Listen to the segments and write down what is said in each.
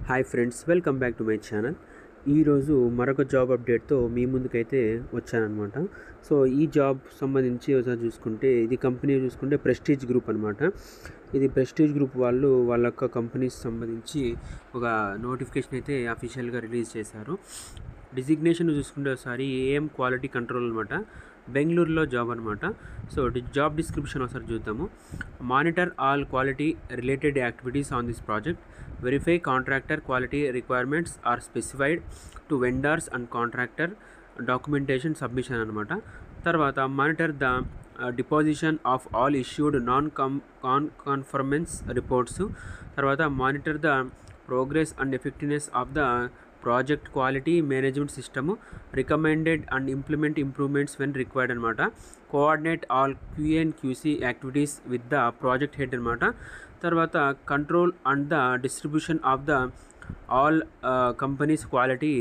Hi friends, welcome back to my channel. ఈరోజు మరొక job అప్డేట్తో మీ ముందుకైతే వచ్చానమాట. సో ఈ జాబ్ సంబంధించి ఒకసారి చూసుకుంటే ఇది కంపెనీ చూసుకుంటే ప్రెస్టీజ్ గ్రూప్ అనమాట. ఇది ప్రెస్టీజ్ గ్రూప్ వాళ్ళు వాళ్ళ యొక్క కంపెనీస్ సంబంధించి ఒక నోటిఫికేషన్ అయితే అఫీషియల్గా రిలీజ్ చేశారు. డిజిగ్నేషన్ చూసుకుంటే ఒకసారి ఏఎం క్వాలిటీ కంట్రోల్ అనమాట, బెంగళూరులో జాబ్ అనమాట. సో జాబ్ డిస్క్రిప్షన్ ఒకసారి చూద్దాము. Monitor all quality related activities on this project, verify contractor quality requirements are specified to vendors and contractor documentation submission అనమాట. తర్వాత monitor the deposition of all issued non conformance reports. తర్వాత monitor the progress and effectiveness of the project quality management system, recommended and implement improvements when required అనమాట. Coordinate all QA and QC activities with the project head అనమాట. తర్వాత control and the distribution of the all companies quality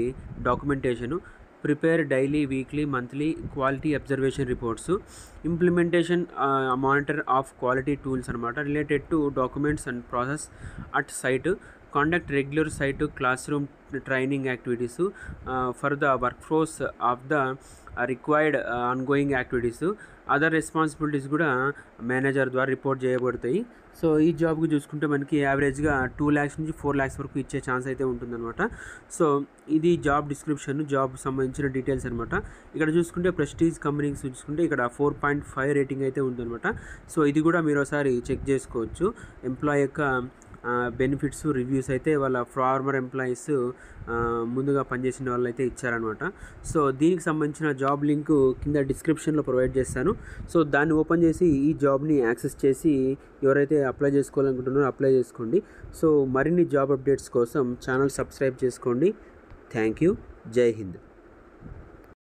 documentation, prepare daily weekly monthly quality observation reports, implementation monitor of quality tools అనమాట related to documents and process at site, conduct regular site classroom training activities for the workforce of the required ongoing activities. Other responsibilities కూడా manager ద్వారా report చేయబడతాయి. So ఈ జాబ్కి చూసుకుంటే మనకి యావరేజ్గా 2 lakhs నుంచి 4 lakhs వరకు ఇచ్చే ఛాన్స్ అయితే ఉంటుందన్నమాట. సో ఇది జాబ్ డిస్క్రిప్షన్, జాబ్ సంబంధించిన డీటెయిల్స్ అనమాట. ఇక్కడ చూసుకుంటే ప్రెస్టీజ్ కంపెనీకి చూసుకుంటే ఇక్కడ 4.5 రేటింగ్ అయితే ఉందన్నమాట. సో ఇది కూడా మీరు ఒకసారి చెక్ చేసుకోవచ్చు. ఎంప్లాయ్ యొక్క బెనిఫిట్స్ రివ్యూస్ అయితే వాళ్ళ ఫార్మర్ ఎంప్లాయీస్ ముందుగా పనిచేసిన వాళ్ళు అయితే ఇచ్చారనమాట. సో దీనికి సంబంధించిన జాబ్ లింక్ కింద డిస్క్రిప్షన్లో ప్రొవైడ్ చేస్తాను. సో దాన్ని ఓపెన్ చేసి ఈ జాబ్ని యాక్సెస్ చేసి ఎవరైతే అప్లై చేసుకోవాలనుకుంటున్నారో అప్లై చేసుకోండి. సో మరిన్ని జాబ్ అప్డేట్స్ కోసం ఛానల్ సబ్స్క్రైబ్ చేసుకోండి. Thank you. జై హింద్.